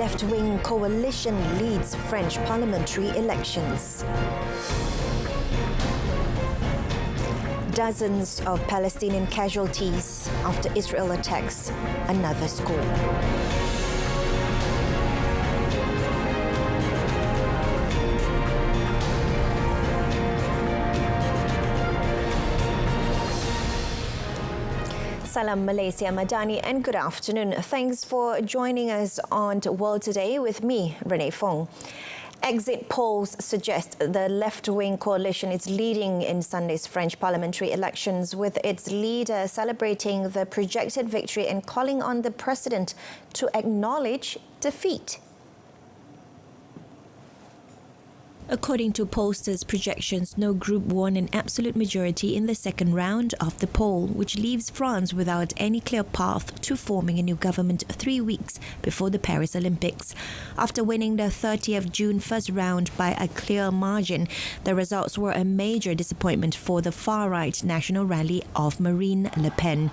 left-wing coalition leads French parliamentary elections. Dozens of Palestinian casualties after Israel attacks another school. Salam Malaysia Madani and good afternoon. Thanks for joining us on World Today with me, Renee Fong. Exit polls suggest the left-wing coalition is leading in Sunday's French parliamentary elections, with its leader celebrating the projected victory and calling on the president to acknowledge defeat. According to pollsters' projections, no group won an absolute majority in the second round of the poll, which leaves France without any clear path to forming a new government 3 weeks before the Paris Olympics. After winning the 30th June first round by a clear margin, the results were a major disappointment for the far-right National Rally of Marine Le Pen.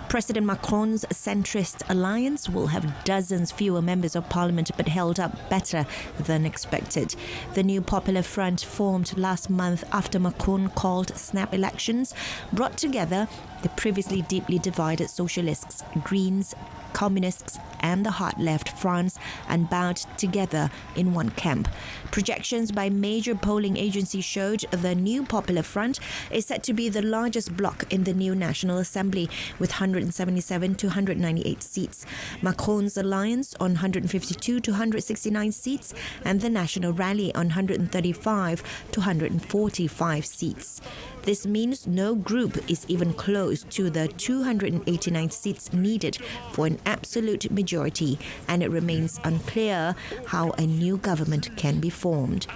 President Macron's centrist alliance will have dozens fewer members of parliament but held up better than expected. The new Popular Front, formed last month after Macron called snap elections, brought together the previously deeply divided socialists, Greens, Communists and the hard-left France, and bound together in one camp. Projections by major polling agencies showed the new Popular Front is set to be the largest bloc in the new National Assembly, with 177 to 198 seats. Macron's alliance on 152 to 169 seats, and the National Rally on 135 to 145 seats. This means no group is even close to the 289 seats needed for an absolute majority, and it remains unclear how a new government can be formed.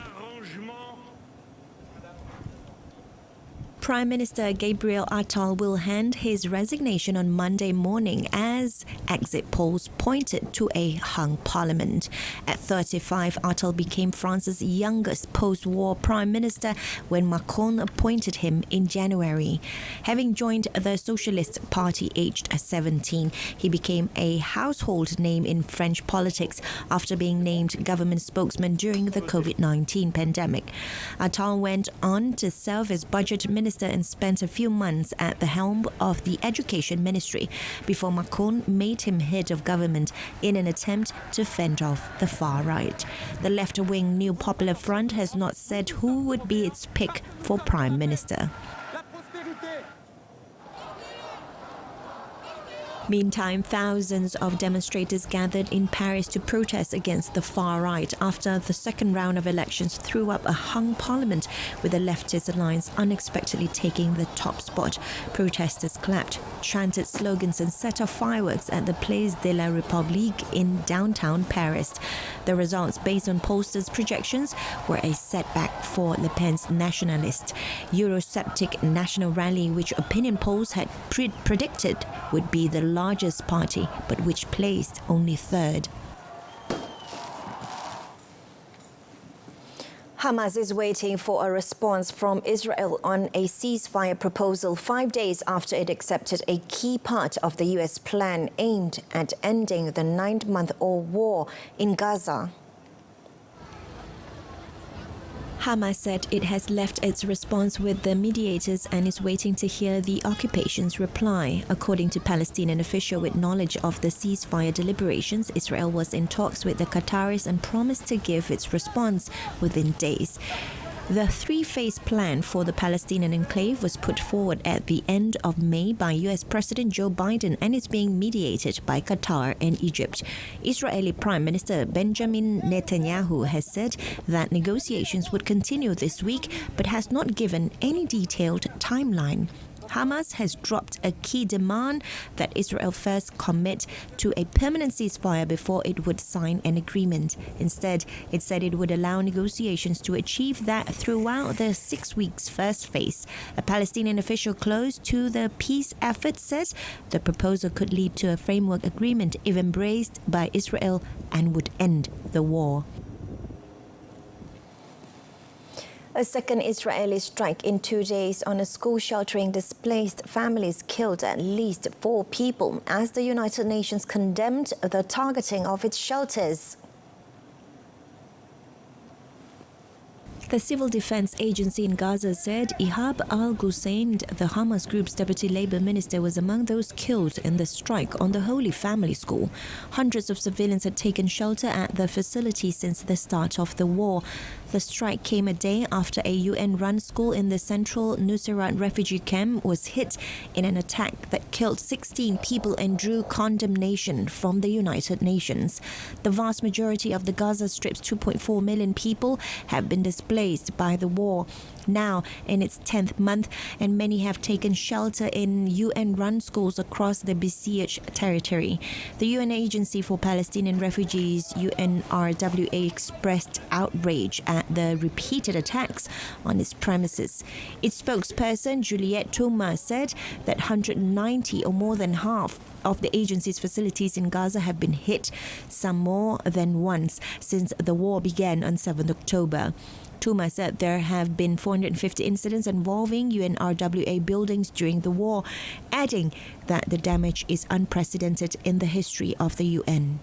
Prime Minister Gabriel Attal will hand his resignation on Monday morning as exit polls pointed to a hung parliament. At 35, Attal became France's youngest post-war prime minister when Macron appointed him in January. Having joined the Socialist Party aged 17, he became a household name in French politics after being named government spokesman during the COVID-19 pandemic. Attal went on to serve as budget minister and spent a few months at the helm of the Education Ministry before Macron made him head of government in an attempt to fend off the far right. The left-wing New Popular Front has not said who would be its pick for Prime Minister. Meantime, thousands of demonstrators gathered in Paris to protest against the far right after the second round of elections threw up a hung parliament, with the leftist alliance unexpectedly taking the top spot. Protesters clapped, chanted slogans and set off fireworks at the Place de la République in downtown Paris. The results, based on pollsters' projections, were a setback for Le Pen's nationalist, Eurosceptic National Rally, which opinion polls had predicted would be the largest party, but which placed only third. Hamas is waiting for a response from Israel on a ceasefire proposal 5 days after it accepted a key part of the US plan aimed at ending the 9-month-old war in Gaza. Hamas said it has left its response with the mediators and is waiting to hear the occupation's reply. According to Palestinian official with knowledge of the ceasefire deliberations, Israel was in talks with the Qataris and promised to give its response within days. The three-phase plan for the Palestinian enclave was put forward at the end of May by US President Joe Biden and is being mediated by Qatar and Egypt. Israeli Prime Minister Benjamin Netanyahu has said that negotiations would continue this week but has not given any detailed timeline. Hamas has dropped a key demand that Israel first commit to a permanent ceasefire before it would sign an agreement. Instead, it said it would allow negotiations to achieve that throughout the 6 weeks first phase. A Palestinian official close to the peace effort says the proposal could lead to a framework agreement if embraced by Israel and would end the war. A second Israeli strike in 2 days on a school sheltering displaced families killed at least 4 people as the United Nations condemned the targeting of its shelters. The Civil Defense Agency in Gaza said Ihab al-Ghussein, the Hamas group's deputy labor minister, was among those killed in the strike on the Holy Family School. Hundreds of civilians had taken shelter at the facility since the start of the war. The strike came a day after a UN-run school in the central Nuseirat refugee camp was hit in an attack that killed 16 people and drew condemnation from the United Nations. The vast majority of the Gaza Strip's 2.4 million people have been displaced by the war, now in its 10th month, and many have taken shelter in UN-run schools across the besieged territory. The UN Agency for Palestinian Refugees, UNRWA, expressed outrage at the repeated attacks on its premises. Its spokesperson, Juliet Terima, said that 190, or more than half, of the agency's facilities in Gaza have been hit, some more than once since the war began on 7th October. Terima said there have been 450 incidents involving UNRWA buildings during the war, adding that the damage is unprecedented in the history of the UN.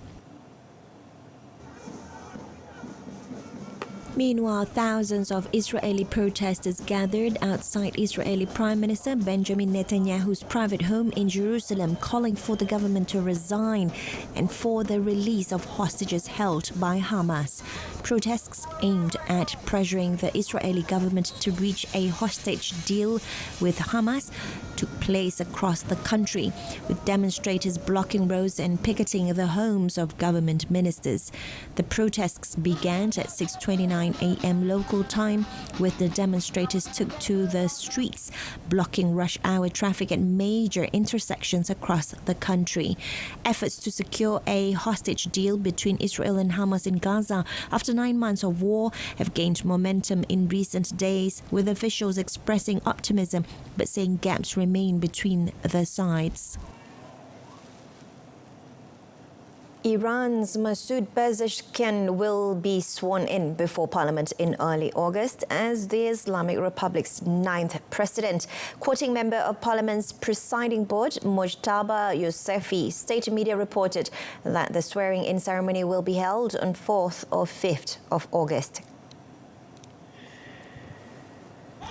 Meanwhile, thousands of Israeli protesters gathered outside Israeli Prime Minister Benjamin Netanyahu's private home in Jerusalem, calling for the government to resign and for the release of hostages held by Hamas. Protests aimed at pressuring the Israeli government to reach a hostage deal with Hamas took place across the country, with demonstrators blocking roads and picketing the homes of government ministers. The protests began at 6:29 a.m. local time, with the demonstrators took to the streets, blocking rush hour traffic at major intersections across the country. Efforts to secure a hostage deal between Israel and Hamas in Gaza after 9 months of war have gained momentum in recent days, with officials expressing optimism but saying gaps remain between the sides. Iran's Masoud Pezeshkian will be sworn in before Parliament in early August as the Islamic Republic's 9th president. Quoting Member of Parliament's presiding board, Mojtaba Yousefi, state media reported that the swearing-in ceremony will be held on 4th or 5th of August.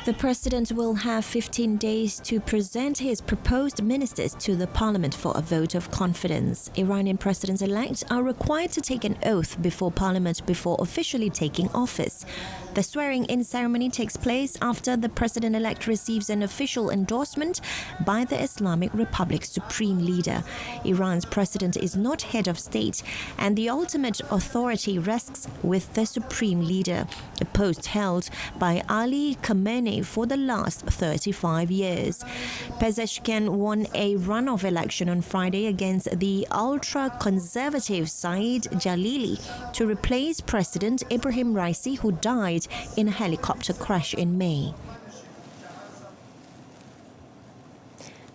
The president will have 15 days to present his proposed ministers to the parliament for a vote of confidence. Iranian presidents-elect are required to take an oath before parliament before officially taking office. The swearing-in ceremony takes place after the president-elect receives an official endorsement by the Islamic Republic's supreme leader. Iran's president is not head of state, and the ultimate authority rests with the supreme leader, a post held by Ali Khamenei for the last 35 years. Pezeshkian won a runoff election on Friday against the ultra-conservative Saeed Jalili to replace President Ibrahim Raisi, who died in a helicopter crash in May.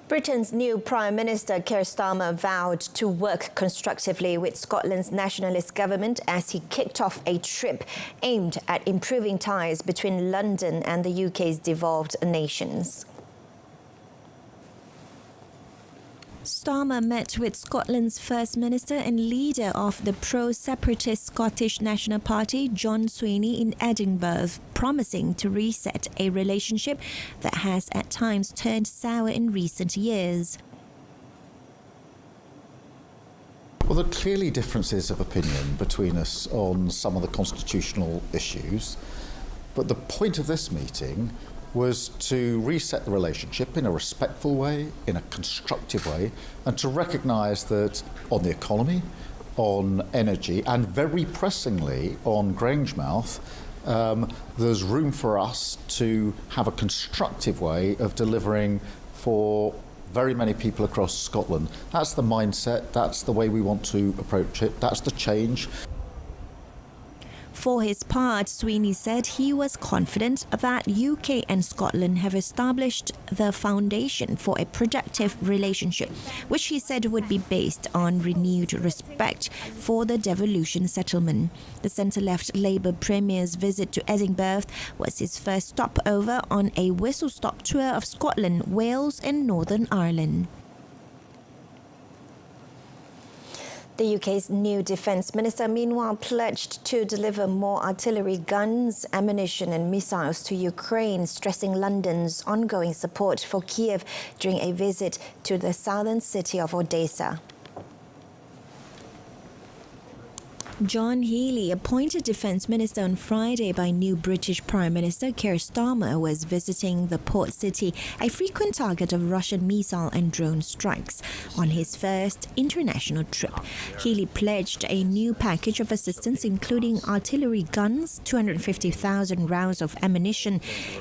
Britain's new Prime Minister Keir Starmer vowed to work constructively with Scotland's nationalist government as he kicked off a trip aimed at improving ties between London and the UK's devolved nations. Starmer met with Scotland's First Minister and leader of the pro-separatist Scottish National Party, John Swinney, in Edinburgh, promising to reset a relationship that has at times turned sour in recent years. Well, there are clearly differences of opinion between us on some of the constitutional issues, but the point of this meeting was to reset the relationship in a respectful way, in a constructive way, and to recognise that on the economy, on energy, and very pressingly on Grangemouth, there's room for us to have a constructive way of delivering for very many people across Scotland. That's the mindset, that's the way we want to approach it, that's the change. For his part, Swinney said he was confident that UK and Scotland have established the foundation for a productive relationship, which he said would be based on renewed respect for the devolution settlement. The centre-left Labour Premier's visit to Edinburgh was his first stopover on a whistle-stop tour of Scotland, Wales and Northern Ireland. The UK's new defence minister, meanwhile, pledged to deliver more artillery guns, ammunition and missiles to Ukraine, stressing London's ongoing support for Kiev during a visit to the southern city of Odessa. John Healey, appointed Defence Minister on Friday by new British Prime Minister Keir Starmer, was visiting the port city, a frequent target of Russian missile and drone strikes, on his first international trip. Healey pledged a new package of assistance including artillery guns, 250,000 rounds of ammunition,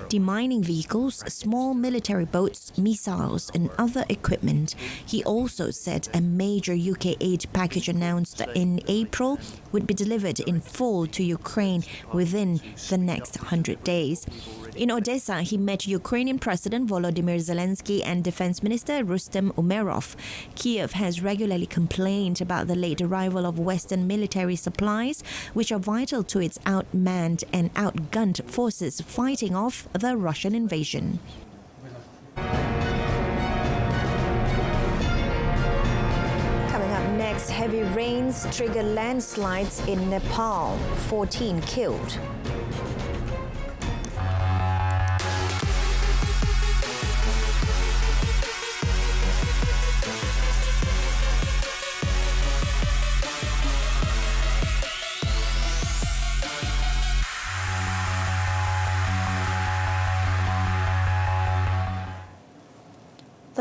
demining vehicles, small military boats, missiles and other equipment. He also said a major UK aid package announced in April would be delivered in full to Ukraine within the next 100 days. In Odessa, he met Ukrainian President Volodymyr Zelensky and Defense Minister Rustem Umerov. Kiev has regularly complained about the late arrival of Western military supplies, which are vital to its outmanned and outgunned forces fighting off the Russian invasion. Next, heavy rains trigger landslides in Nepal, 14 killed.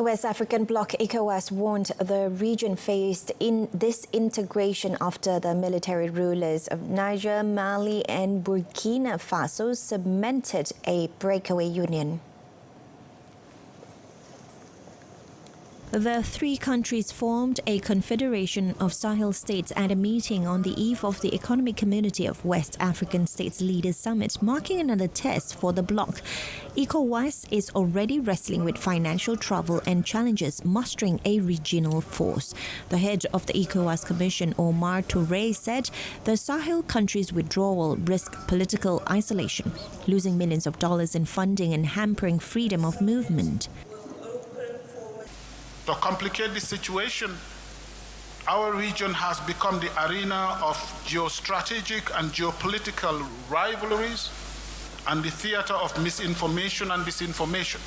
The West African bloc ECOWAS warned the region faced disintegration after the military rulers of Niger, Mali and Burkina Faso cemented a breakaway union. The three countries formed a confederation of Sahel states at a meeting on the eve of the Economic Community of West African States Leaders Summit, marking another test for the bloc. ECOWAS is already wrestling with financial trouble and challenges mustering a regional force. The head of the ECOWAS Commission, Omar Touré, said the Sahel countries' withdrawal risk political isolation, losing millions of dollars in funding and hampering freedom of movement. To complicate the situation, our region has become the arena of geostrategic and geopolitical rivalries and the theater of misinformation and disinformation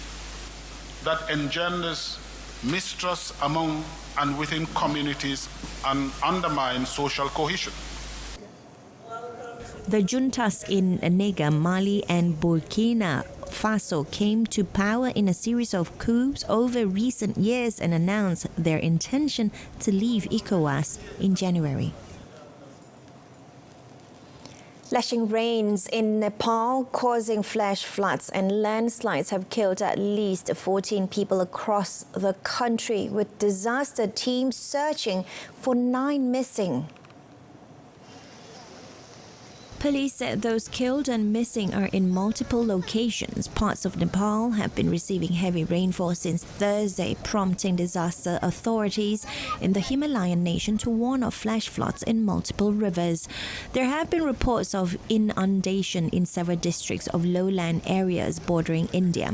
that engenders mistrust among and within communities and undermines social cohesion. The juntas in Niger, Mali and Burkina Faso came to power in a series of coups over recent years and announced their intention to leave ECOWAS in January. Lashing rains in Nepal causing flash floods and landslides have killed at least 14 people across the country, with disaster teams searching for 9 missing. Police said those killed and missing are in multiple locations. Parts of Nepal have been receiving heavy rainfall since Thursday, prompting disaster authorities in the Himalayan nation to warn of flash floods in multiple rivers. There have been reports of inundation in several districts of lowland areas bordering India.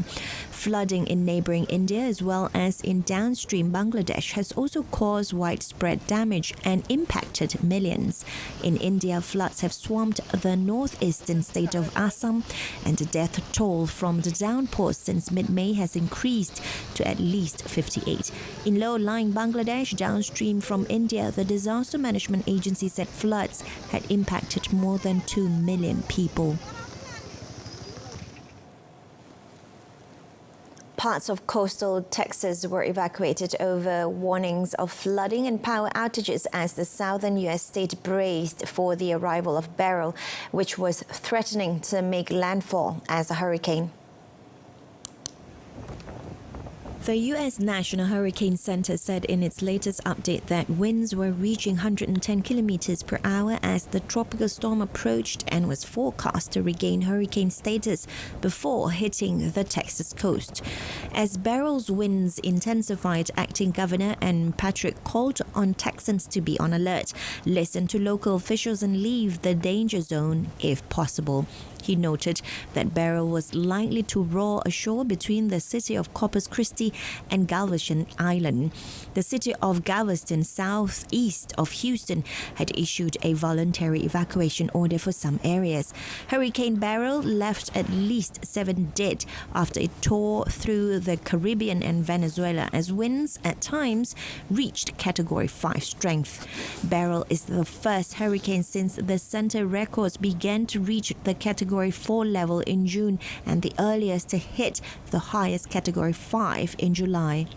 Flooding in neighboring India as well as in downstream Bangladesh has also caused widespread damage and impacted millions. In India, floods have swamped the northeastern state of Assam, and the death toll from the downpours since mid-May has increased to at least 58. In low-lying Bangladesh, downstream from India, the Disaster Management Agency said floods had impacted more than 2 million people. Parts of coastal Texas were evacuated over warnings of flooding and power outages as the southern U.S. state braced for the arrival of Beryl, which was threatening to make landfall as a hurricane. The U.S. National Hurricane Center said in its latest update that winds were reaching 110 kilometers per hour as the tropical storm approached and was forecast to regain hurricane status before hitting the Texas coast. As Beryl's winds intensified, acting governor Ann Patrick called on Texans to be on alert, listen to local officials and leave the danger zone if possible. He noted that Beryl was likely to roar ashore between the city of Corpus Christi and Galveston Island. The city of Galveston, southeast of Houston, had issued a voluntary evacuation order for some areas. Hurricane Beryl left at least 7 dead after it tore through the Caribbean and Venezuela as winds at times reached Category 5 strength. Beryl is the first hurricane since the center records began to reach the Category 4 level in June and the earliest to hit the highest Category 5 in July.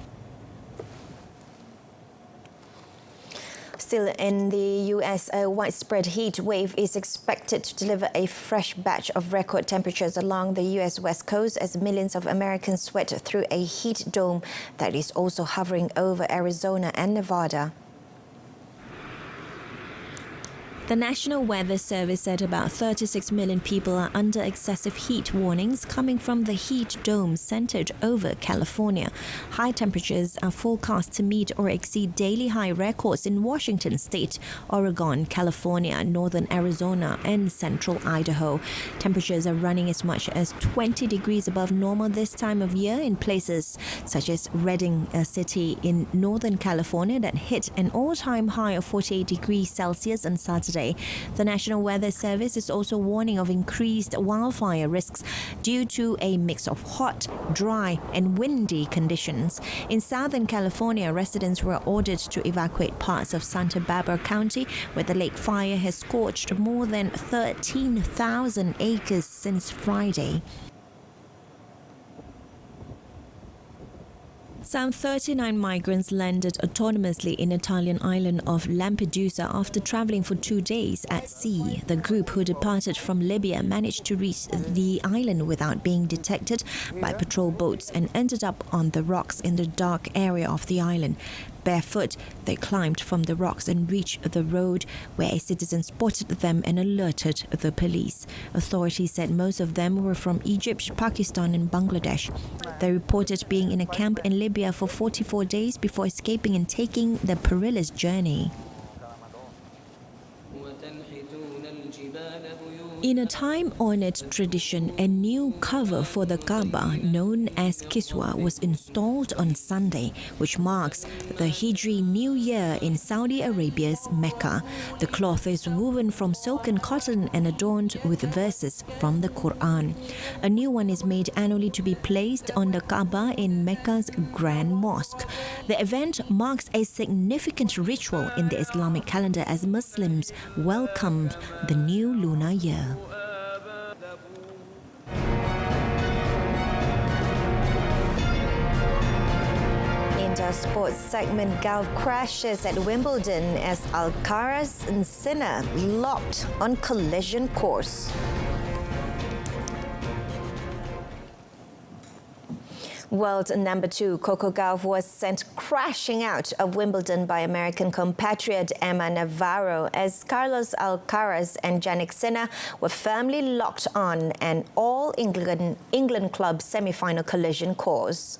Still in the U.S., a widespread heat wave is expected to deliver a fresh batch of record temperatures along the U.S. West Coast as millions of Americans sweat through a heat dome that is also hovering over Arizona and Nevada. The National Weather Service said about 36 million people are under excessive heat warnings coming from the heat dome centered over California. High temperatures are forecast to meet or exceed daily high records in Washington state, Oregon, California, northern Arizona, and central Idaho. Temperatures are running as much as 20 degrees above normal this time of year in places such as Redding, a city in northern California that hit an all-time high of 48 degrees Celsius on Saturday. The National Weather Service is also warning of increased wildfire risks due to a mix of hot, dry, and windy conditions. In Southern California, residents were ordered to evacuate parts of Santa Barbara County, where the lake fire has scorched more than 13,000 acres since Friday. Some 39 migrants landed autonomously in Italian island of Lampedusa after traveling for 2 days at sea. The group, who departed from Libya, managed to reach the island without being detected by patrol boats and ended up on the rocks in the dark area of the island. Barefoot, they climbed from the rocks and reached the road, where a citizen spotted them and alerted the police. Authorities said most of them were from Egypt, Pakistan and Bangladesh. They reported being in a camp in Libya for 44 days before escaping and taking the perilous journey. In a time-honored tradition, a new cover for the Kaaba, known as Kiswa, was installed on Sunday, which marks the Hijri New Year in Saudi Arabia's Mecca. The cloth is woven from silk and cotton and adorned with verses from the Quran. A new one is made annually to be placed on the Kaaba in Mecca's Grand Mosque. The event marks a significant ritual in the Islamic calendar as Muslims welcome the new lunar year. In the sports segment, golf crashes at Wimbledon as Alcaraz and Sinner locked on collision course. World number 2 Coco Gauff was sent crashing out of Wimbledon by American compatriot Emma Navarro as Carlos Alcaraz and Jannik Sinner were firmly locked on an all-England club semi-final collision course.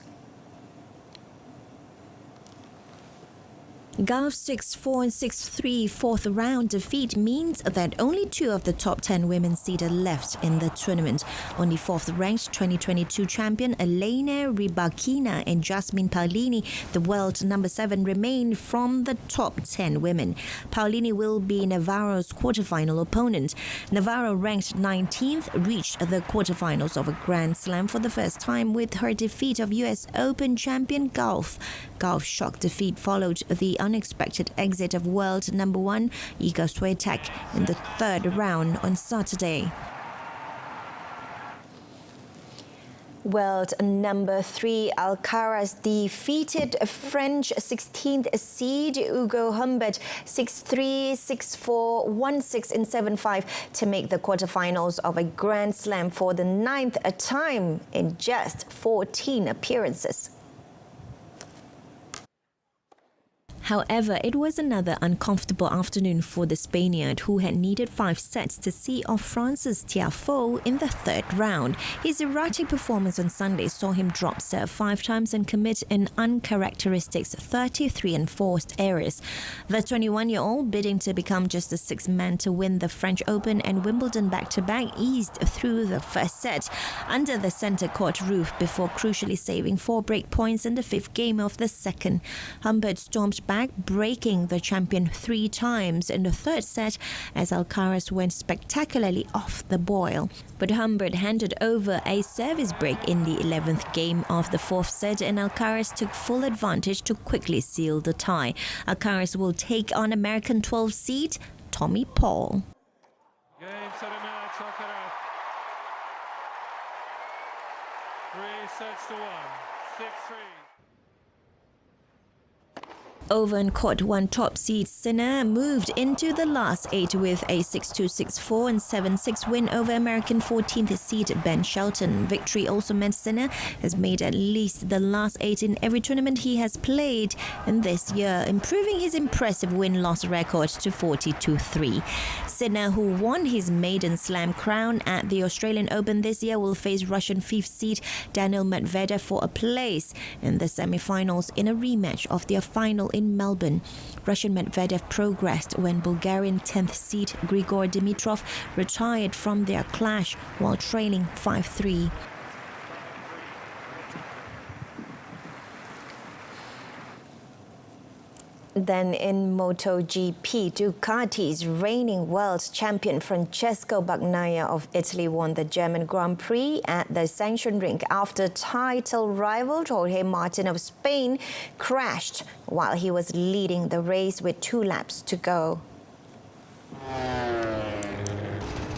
Gauff's 6-4 and 6-3 fourth round defeat means that only 2 of the top 10 women seeded left in the tournament. Only 4th-ranked 2022 champion Elena Rybakina and Jasmine Paolini, the world number 7, remain from the top 10 women. Paolini will be Navarro's quarterfinal opponent. Navarro, ranked 19th, reached the quarterfinals of a Grand Slam for the first time with her defeat of US Open champion Gauff. Gauff's shock defeat followed the unexpected exit of world number 1 Iga Swiatek in the 3rd round on Saturday. World number 3 Alcaraz defeated French 16th seed Hugo Humbert 6-3, 6-4, 1-6 and 7-5 to make the quarterfinals of a Grand Slam for the 9th time in just 14 appearances. However, it was another uncomfortable afternoon for the Spaniard, who had needed 5 sets to see off France's Tiafoe in the third round. His erratic performance on Sunday saw him drop serve 5 times and commit an uncharacteristic 33 enforced errors. The 21-year-old, bidding to become just the 6th man to win the French Open and Wimbledon back-to-back, eased through the first set under the centre court roof before crucially saving 4 break points in the 5th game of the second. Humbert stormed back, breaking the champion 3 times in the third set as Alcaraz went spectacularly off the boil. But Humbert handed over a service break in the 11th game of the 4th set, and Alcaraz took full advantage to quickly seal the tie. Alcaraz will take on American 12 seed Tommy Paul. Game, set a match, Alcaraz. 3 sets to 1, 6-3. Over in Court 1, top seed Sinner moved into the last 8 with a 6-2, 6-4 and 7-6 win over American 14th seed Ben Shelton. Victory also meant Sinner has made at least the last 8 in every tournament he has played in this year, improving his impressive win-loss record to 42-3. Sinner, who won his maiden slam crown at the Australian Open this year, will face Russian 5th seed Daniil Medvedev for a place in the semi-finals in a rematch of their final in Melbourne. Russian Medvedev progressed when Bulgarian 10th seed Grigor Dimitrov retired from their clash while trailing 5-3. Then in MotoGP, Ducati's reigning world champion Francesco Bagnaia of Italy won the German Grand Prix at the Sanction Rink after title rival Jorge Martin of Spain crashed while he was leading the race with 2 laps to go.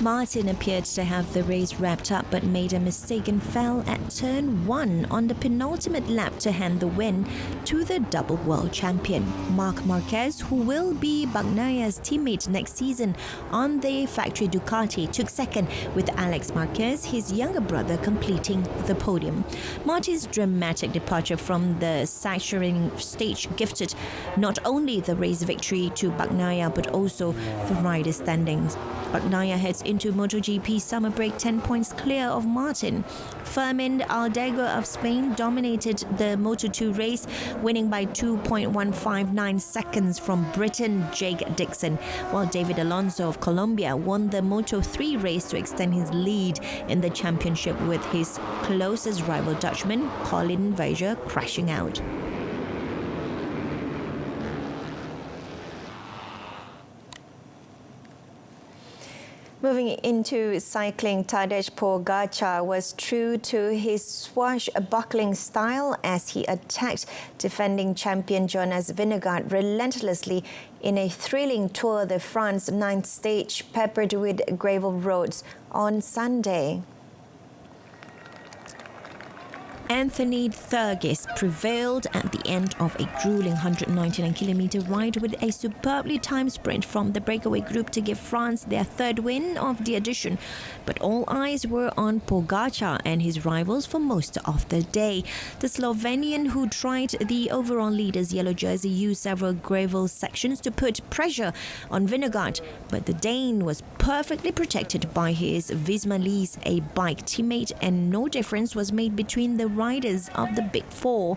Martin appeared to have the race wrapped up but made a mistake and fell at turn 1 on the penultimate lap to hand the win to the double world champion. Marc Marquez, who will be Bagnaia's teammate next season on the factory Ducati, took second, with Alex Marquez, his younger brother, completing the podium. Martin's dramatic departure from the sightseeing stage gifted not only the race victory to Bagnaia but also the rider standings. Bagnaia heads into MotoGP summer break 10 points clear of Martin. Fermin Aldeguer of Spain dominated the Moto2 race, winning by 2.159 seconds from Briton Jake Dixon, while David Alonso of Colombia won the Moto3 race to extend his lead in the championship, with his closest rival Dutchman Colin Vager crashing out. Moving into cycling, Tadej Pogačar was true to his swashbuckling style as he attacked defending champion Jonas Vingegaard relentlessly in a thrilling Tour de France 9th stage peppered with gravel roads on Sunday. Anthony Thurgis prevailed at the end of a grueling 199-kilometer ride with a superbly timed sprint from the breakaway group to give France their 3rd win of the edition. But all eyes were on Pogačar and his rivals for most of the day. The Slovenian, who tried the overall leader's yellow jersey, used several gravel sections to put pressure on Vingegaard, but the Dane was perfectly protected by his Visma Lease, a bike teammate, and no difference was made between the riders of the Big Four.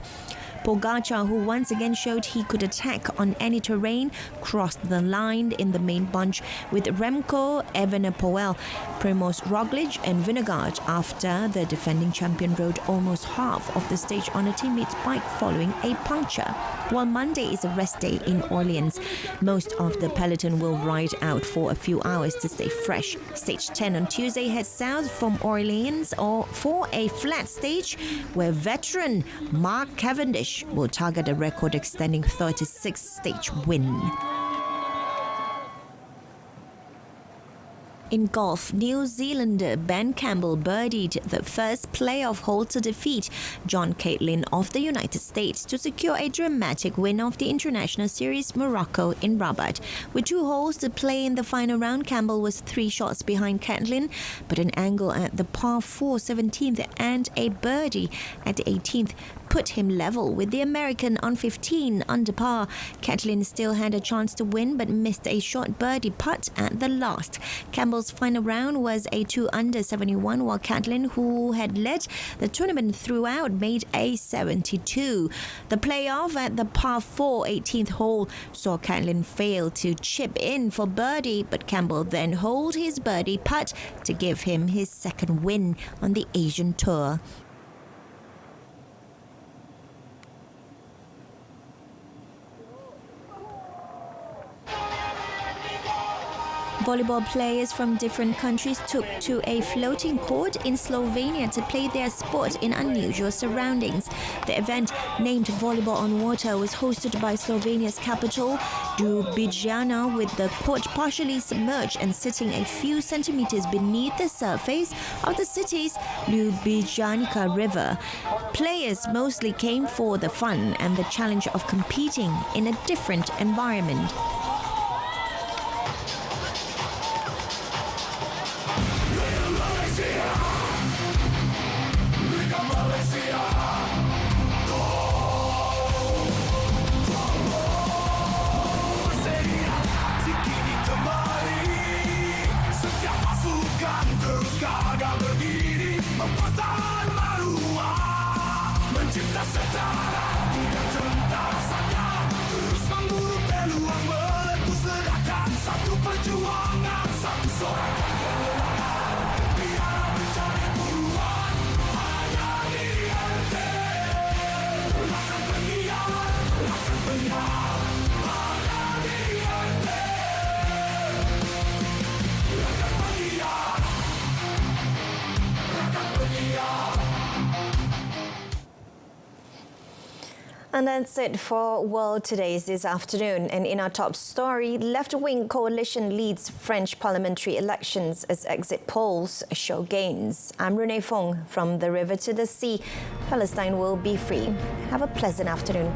Pogačar, who once again showed he could attack on any terrain, crossed the line in the main bunch with Remco Evenepoel, Primož Roglič and Vingegaard after the defending champion rode almost half of the stage on a teammate's bike following a puncture. While Monday is a rest day in Orleans, most of the peloton will ride out for a few hours to stay fresh. Stage 10 on Tuesday heads south from Orleans for a flat stage where veteran Mark Cavendish will target a record-extending 36th stage win. In golf, New Zealander Ben Campbell birdied the first playoff hole to defeat John Caitlin of the United States to secure a dramatic win of the International Series Morocco in Rabat. With 2 holes to play in the final round, Campbell was 3 shots behind Caitlin, but an angle at the par 4 17th and a birdie at the 18th put him level with the American on 15 under par. Caitlin still had a chance to win but missed a short birdie putt at the last. Campbell's final round was a 2 under 71, while Caitlin, who had led the tournament throughout, made a 72. The playoff at the par 4 18th hole saw Caitlin fail to chip in for birdie, but Campbell then holed his birdie putt to give him his second win on the Asian Tour. Volleyball players from different countries took to a floating court in Slovenia to play their sport in unusual surroundings. The event, named Volleyball on Water, was hosted by Slovenia's capital, Ljubljana, with the court partially submerged and sitting a few centimeters beneath the surface of the city's Ljubljanica River. Players mostly came for the fun and the challenge of competing in a different environment. And that's it for World Today's this afternoon. And in our top story, left-wing coalition leads French parliamentary elections as exit polls show gains. I'm Renee Fong from the river to the sea. Palestine will be free. Have a pleasant afternoon.